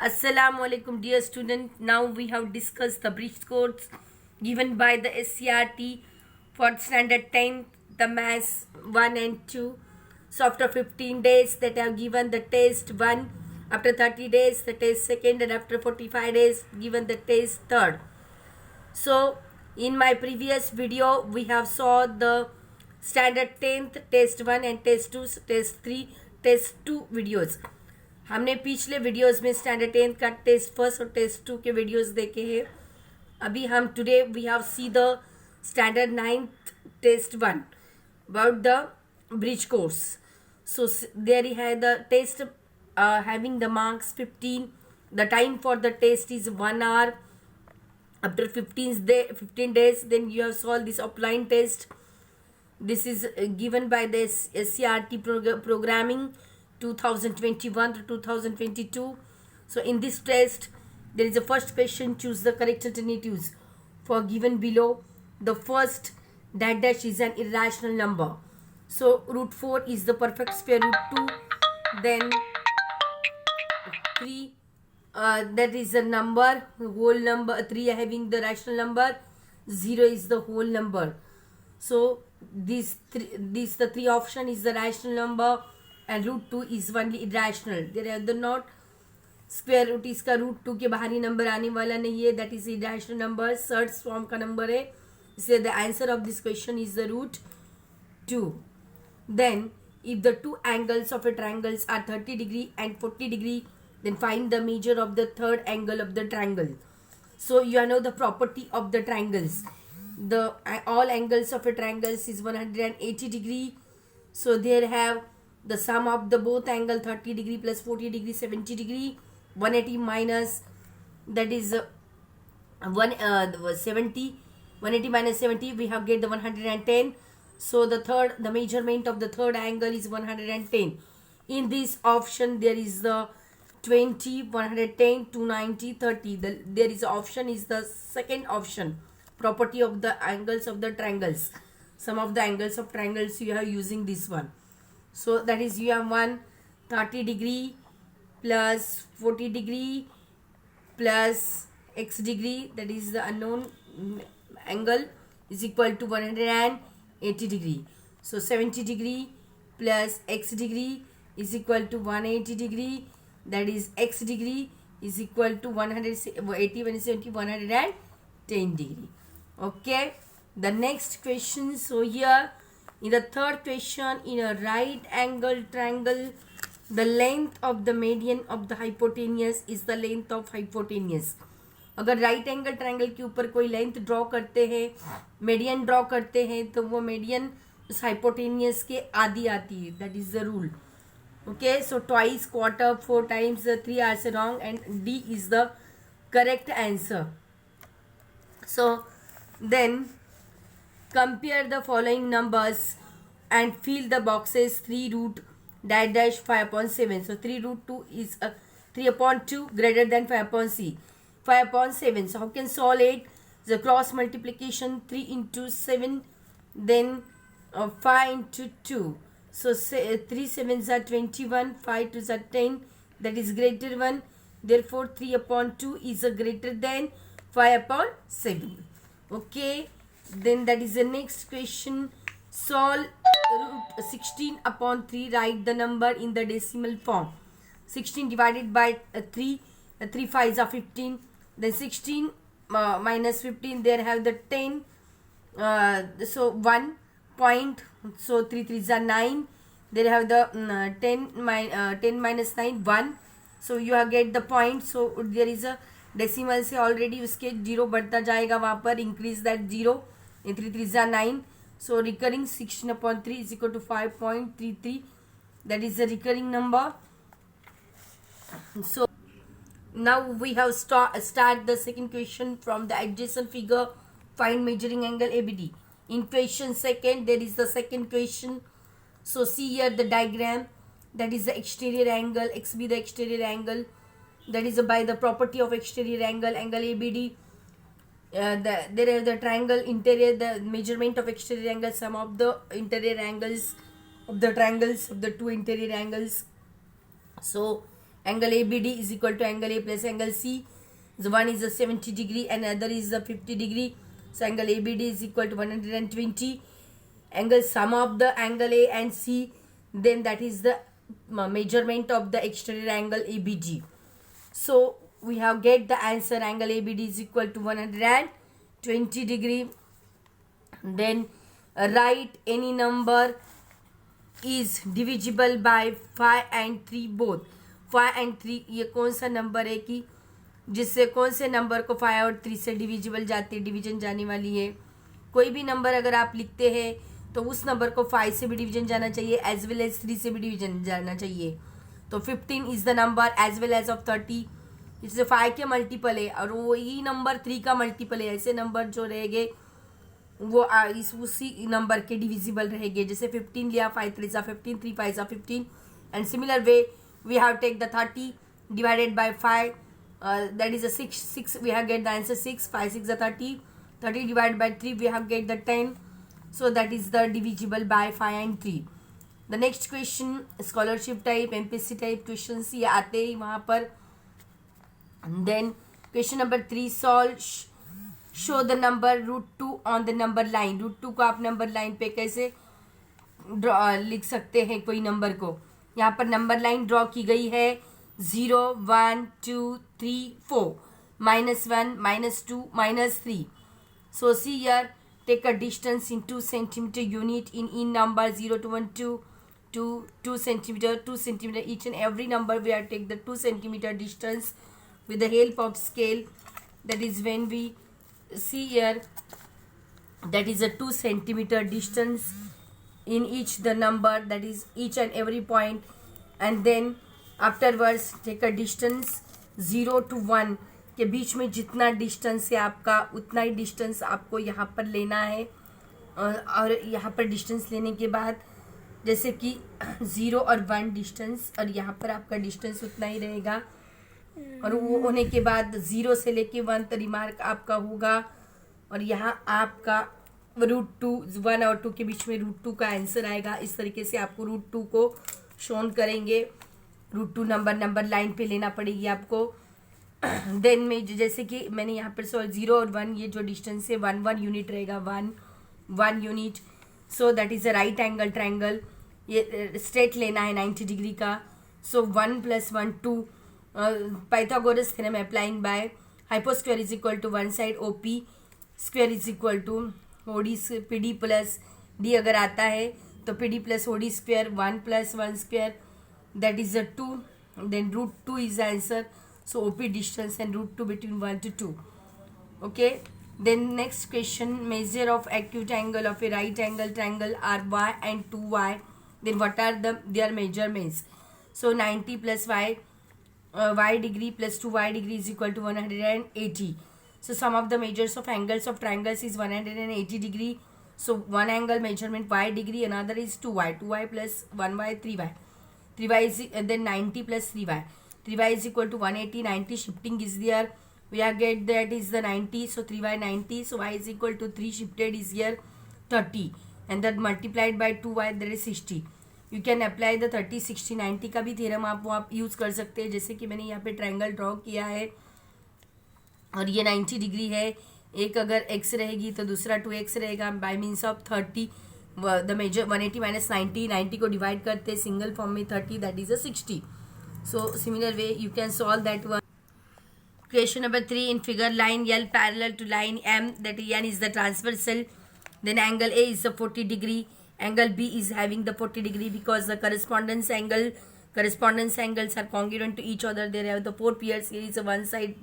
Assalamu alaikum dear student. Now we have discussed the bridge scores given by the SCRT for standard 10th, the maths 1 and 2. So after 15 days that have given the test 1, after 30 days the test 2nd, and after 45 days given the test 3rd. So in my previous video we have saw the standard 10th test 1 and test 2, test 3, test 2 videos. हमने पिछले videos में standard 10 का test first और test 2 के videos देखे हैं. अभी हम today we have see the standard 9th test 1 about the bridge course. So there है the test having the marks 15. The time for the test is 1 hour. After 15 days then you have solved this offline test. This is given by the SCRT programming 2021 to 2022. So in this test there is a first question, choose the correct alternatives for given below. The first dash is an irrational number, so root 4 is the perfect square root 2. Then 3 that is a number, whole number. 3 having the rational number, 0 is the whole number. So these the three option is the rational number and root 2 is only irrational. There are the not square root, इसका root 2 के बाहरी number आने वाला नहीं है, that is irrational number, search form का number है, इसलिए the answer of this question is the root 2. Then if the two angles of a triangle are 30 degree and 40 degree, then find the measure of the third angle of the triangle. So you know the property of the triangles. The all angles of a triangle is 180 degree. So there have the sum of the both angle 30 degree plus 40 degree 70 degree. 180 minus that is 70. 180 minus 70 we have get the 110. So the measurement of the third angle is 110. In this option there is the 20, 110, 290, 30. There is option is the second option, property of the angles of the triangles. Some of the angles of triangles you are using this one. So that is you have 30 degree plus 40 degree plus x degree, that is the unknown angle, is equal to 180 degree. So 70 degree plus x degree is equal to 180 degree, that is x degree is equal to 180 110 degree. Okay, the next question. So here in the third question, in a right angle triangle, the length of the median of the hypotenuse is the length of hypotenuse. अगर right angle triangle के ऊपर कोई length draw करते हैं, median draw करते हैं, तो वो मीडियन उस हाइपोटेनियस के आधी आती है. That is the rule. Okay, so twice, quarter, 4 times, 3 are wrong and D is the correct answer. So then compare the following numbers and fill the boxes. 3 root dash 5 upon 7. So 3 root 2 is 3 upon 2 greater than 5 upon C. 5 upon 7. So how can solve it? The cross multiplication, 3 into 7, then 5 into 2. So 3 7s are 21, 5 2s are 10. That is greater 1. Therefore 3 upon 2 is a greater than 5 upon 7. Okay. Then that is the next question. Solve root 16 upon 3. Write the number in the decimal form. 16 divided by 3. 3 5s are 15. Then 16 minus 15. There have the 10. So 1 point. So 3 3s are 9. There have the 10 minus 9 1. So you have get the point. So there is a decimal से already उसके 0 बढ़ता जाएगा वहाँ पर. Increase that 0. 3 3s are 9. So recurring 16 upon 3 is equal to 5.33. That is the recurring number. So now we have start the second question from the adjacent figure. Find measuring angle ABD. In question second, there is the second question. So see here the diagram. That is the exterior angle. XB the exterior angle. That is by the property of exterior angle, angle ABD. There is the triangle interior, the measurement of exterior angle, sum of the interior angles of the triangles of the two interior angles. So Angle ABD is equal to angle A plus angle C. The one is a 70 degree and other is a 50 degree. So angle ABD is equal to 120. Angle sum of the angle A and C, then that is the measurement of the exterior angle ABD. So we have get the answer, angle ABD is equal to 120 degree. Then write any number is divisible by 5 and 3 both. 5 and 3 ये कौन सा number है कि जिससे कौन से number को 5 और 3 से डिविजिबल जाते डिवीजन जाने वाली है. कोई भी नंबर अगर आप लिखते हैं तो उस नंबर को 5 से भी डिवीजन जाना चाहिए एज वेल एज 3 से भी डिवीजन जाना चाहिए. तो 15 is the number as well as of 30. इससे 5 के मल्टीपल है और वही नंबर 3 का मल्टीपल है. ऐसे नंबर जो रहेंगे वो इस उसी नंबर के डिविजिबल रहेंगे. जैसे 15 लिया, 5 3 15, 3 5 15. And similar way we have take the 30 divided by 5, that is a 6 we have get the answer 6. 5 6 is 30. 30 divided by 3 we have get the 10. So that is the divisible by 5 and 3. The next question, scholarship type, MPSC type questions ये आते हैं वहाँ पर. And then question number 3, solve show the number √2 on the number line. √2 को आप number line पे कैसे लिख सकते हैं कोई नंबर को. यहाँ पर नंबर लाइन ड्रॉ की गई है 0 1 2 3 4 -1 -2 -3. So see here, take a distance in 2 centimeter unit in number 0 to 1 2 centimeter 2 centimeter. Each and every number we have take the 2 centimeter distance with the help of scale. That is when we see here, that is a 2 centimeter distance in each the number, that is each and every point. And then afterwards take a distance 0 to 1 के बीच में जितना distance है आपका उतना ही distance आपको यहाँ पर लेना है. और यहाँ पर डिस्टेंस लेने के बाद जैसे कि 0 और 1 डिस्टेंस और यहाँ पर आपका डिस्टेंस उतना ही रहेगा. और वो होने के बाद 0 से लेके 1 तक रिमार्क आपका होगा. और यहाँ आपका √2 1 और 2 के बीच में √2 का आंसर आएगा. इस तरीके से आपको √2 को शोन करेंगे. √2 नंबर लाइन पे लेना पड़ेगी आपको. देन में जैसे कि मैंने यहाँ पर 0 और 1 ये जो डिस्टेंस है 1 यूनिट रहेगा. 1 unit. So that is a right angle triangle. ये स्ट्रेट लेना है 90 डिग्री का. So 1 + 1 2 Pythagoras theorem applying by hypo square is equal to one side OP square is equal to OD PD plus D अगर आता है तो PD plus OD square 1 + 1 square that is a 2. Then √2 is the answer. So OP distance and √2 between 1 to 2. Okay. Then next question, measure of acute angle of a right angle triangle are y and 2y. Then what are their measurements? So 90 plus y degree plus 2y degree is equal to 180. So sum of the measures of angles of triangles is 180 degree. So one angle measurement y degree, another is 2y plus 1y 3y. 3y is then 90 plus 3y. 3y is equal to 180. 90 shifting is there. We are get that is the 90. So 3y 90. So y is equal to 3 shifted is here 30. And that multiplied by 2y that is 60. You can apply the 30 60 90 का भी theorem आप use कर सकते हैं. जैसे कि मैंने यहाँ पे ट्रायंगल ड्रॉ किया है और ये 90 डिग्री है. एक अगर x रहेगी तो दूसरा 2x रहेगा. By means of 30 the major 180 minus 90 को डिवाइड करते सिंगल फॉर्म में 30 that is a 60. So similar way you can solve that one. Question number 3, in figure line L parallel to line M, that N is the transversal, then angle A is the 40 degree, angle B is having the 40 degree because the correspondence angles are congruent to each other. There have the 4 pairs. Here is a one side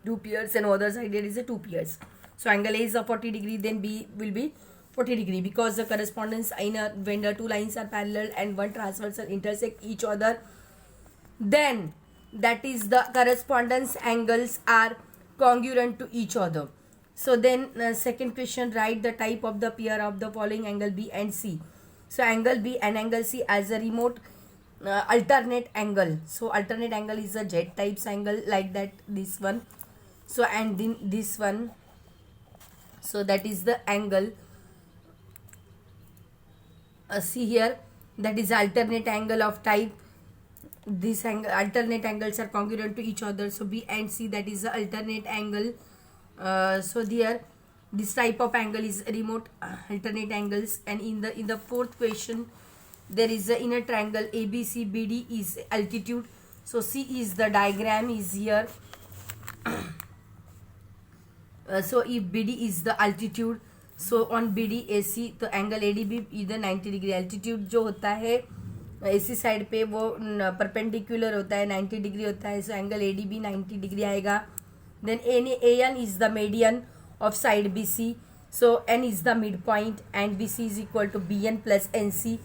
2 pairs and other side there is a 2 pairs. So angle A is a 40 degree, then B will be 40 degree because the correspondence when the two lines are parallel and one transversal intersect each other, then that is the correspondence angles are congruent to each other. So then second question, write the type of the pair of the following angle B and C. So angle B and angle C as a remote alternate angle. So alternate angle is a Z types angle like that, this one. So and then this one. So that is the angle. See here, that is alternate angle of type These alternate angles are congruent to each other, so B and C, that is the alternate angle. So there this type of angle is remote alternate angles. And in the fourth question, there is a inner triangle ABCBD is altitude. So C is the diagram is here. So if BD is the altitude, so on BD AC तो angle ADB इधर 90 degree. Altitude जो होता है AC side पे वो perpendicular होता है, 90 degree होता है. सो एंगल ADB 90 डिग्री आएगा. Then AN is the median of side BC, so N is the midpoint and BC is equal to BN plus NC.